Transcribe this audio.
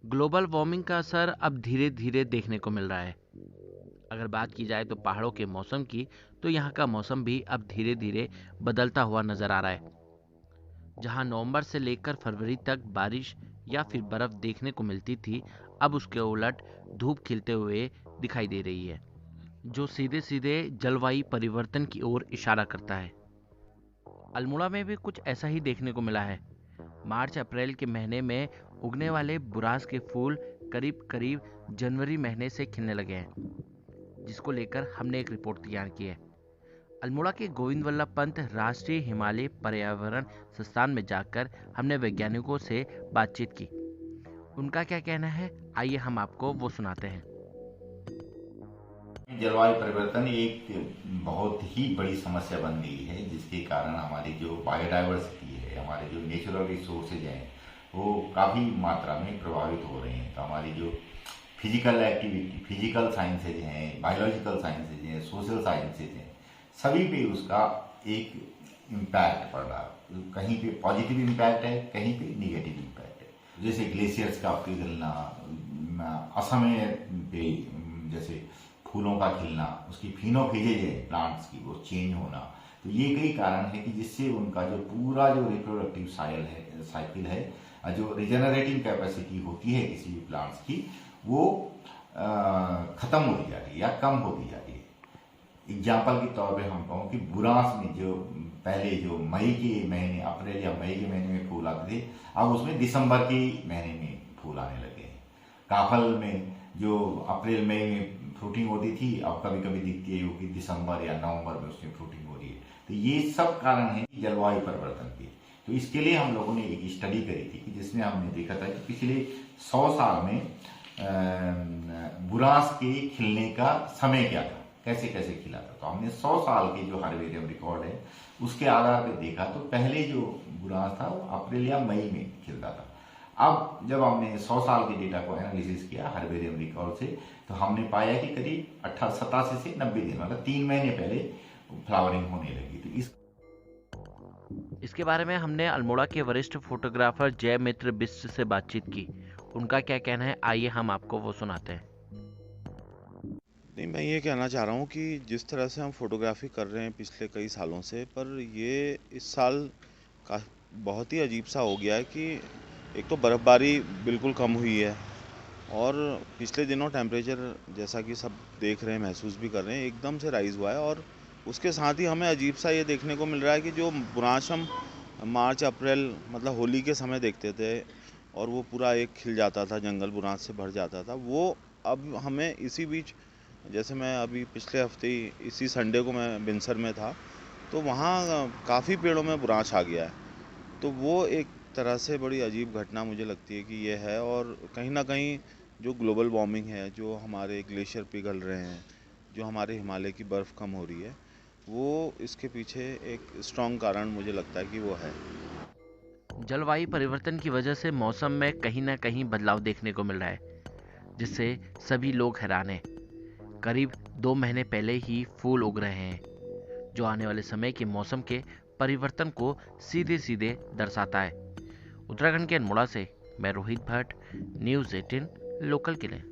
Global warming का असर अब धीरे धीरे देखने को मिल रहा है। अगर बात की जाए तो पहाड़ों के मौसम की, तो यहाँ का मौसम भी अब धीरे धीरे बदलता हुआ नजर आ रहा है। जहाँ नवंबर से लेकर फरवरी तक बारिश या फिर बर्फ देखने को मिलती थी, अब उसके उलट धूप खिलते हुए दिखाई दे रही है, जो सीधे सीधे जलवायु परिवर्तन की ओर इशारा करता है। अल्मोड़ा में भी कुछ ऐसा ही देखने को मिला है। मार्च अप्रैल के महीने में उगने वाले बुरांस के फूल करीब करीब जनवरी महीने से खिलने लगे हैं, जिसको लेकर हमने एक रिपोर्ट तैयार की है। अल्मोड़ा के गोविंद वल्लभ पंत राष्ट्रीय हिमालय पर्यावरण संस्थान में जाकर हमने वैज्ञानिकों से बातचीत की। उनका क्या कहना है, आइए हम आपको वो सुनाते हैं। जलवायु परिवर्तन एक बहुत ही बड़ी समस्या बन गई है, जिसके कारण हमारी जो बायोडाइवर्सिटी है, हमारे जो नेचुरल रिसोर्सेज हैं, वो काफ़ी मात्रा में प्रभावित हो रहे हैं। तो हमारी जो फिजिकल एक्टिविटी, फिजिकल साइंसेज हैं, बायोलॉजिकल साइंसेज हैं, सोशल साइंसेज हैं, सभी पे उसका एक इम्पैक्ट पड़ रहा है। कहीं पे पॉजिटिव इम्पैक्ट है, कहीं पे निगेटिव इम्पैक्ट है। जैसे ग्लेशियर्स का पिघलना, असमय पे जैसे फूलों का खिलना, उसकी फिनोफेजेज है प्लांट्स की, वो चेंज होना, तो ये कई कारण है कि जिससे उनका जो पूरा जो रिप्रोडक्टिव साइकिल है, जो रिजेनरेटिंग कैपेसिटी होती है किसी भी प्लांट्स की, वो खत्म होती जा रही है या कम होती जा रही है। एग्जाम्पल के तौर पे हम कहूँ कि बुरांस में जो पहले जो मई के महीने, अप्रैल या मई के महीने में फूल आते थे, अब उसमें दिसंबर के महीने में फूल आने लगे हैं। काफल में जो अप्रैल मई में फ्रूटिंग होती थी, अब कभी कभी दिखती है कि दिसंबर या नवंबर में उसमें फ्रूटिंग हो रही है। तो ये सब कारण है जलवायु परिवर्तन के। तो इसके लिए हम लोगों ने एक स्टडी करी थी कि जिसमें हमने देखा था कि पिछले 100 साल में बुरांस के खिलने का समय क्या था, कैसे कैसे खिला था। तो हमने 100 साल के जो हर्बेरियम रिकॉर्ड है उसके आधार पर देखा, तो पहले जो बुरांस था वो अप्रैल या मई में खिलता था। अब जब हमने 100 साल के डेटा को एनालिसिस किया हर्बेरियम रिकॉर्ड से, तो हमने पाया कि करीब 87 से 90 दिन, मतलब 3 महीने पहले फ्लावरिंग होने लगी। तो इसके बारे में हमने अल्मोड़ा के वरिष्ठ फोटोग्राफर जय मित्र बिष्ट से बातचीत की। उनका क्या कहना है, आइए हम आपको वो सुनाते हैं। नहीं, मैं ये कहना चाह रहा हूँ कि जिस तरह से हम फोटोग्राफी कर रहे हैं पिछले कई सालों से, पर ये इस साल का बहुत ही अजीब सा हो गया है कि एक तो बर्फ़बारी बिल्कुल कम हुई है और पिछले दिनों टेम्परेचर, जैसा कि सब देख रहे हैं, महसूस भी कर रहे हैं, एकदम से राइज़ हुआ है। और उसके साथ ही हमें अजीब सा ये देखने को मिल रहा है कि जो बुरांश हम मार्च अप्रैल मतलब होली के समय देखते थे और वो पूरा एक खिल जाता था, जंगल बुरांश से भर जाता था, वो अब हमें इसी बीच, जैसे मैं अभी पिछले हफ्ते ही इसी संडे को मैं बिनसर में था, तो वहाँ काफ़ी पेड़ों में बुरांश आ गया है। तो वो एक तरह से बड़ी अजीब घटना मुझे लगती है कि ये है। और कहीं ना कहीं जो ग्लोबल वार्मिंग है, जो हमारे ग्लेशियर पिघल रहे हैं, जो हमारे हिमालय की बर्फ़ कम हो रही है, वो इसके पीछे एक स्ट्रॉन्ग कारण मुझे लगता है कि वो है। जलवायु परिवर्तन की वजह से मौसम में कहीं ना कहीं बदलाव देखने को मिल रहा है, जिससे सभी लोग हैरान हैं। करीब 2 महीने पहले ही फूल उग रहे हैं, जो आने वाले समय के मौसम के परिवर्तन को सीधे सीधे दर्शाता है। उत्तराखंड के अल्मोड़ा से मैं रोहित भट्ट, न्यूज़ 18 लोकल के लिए।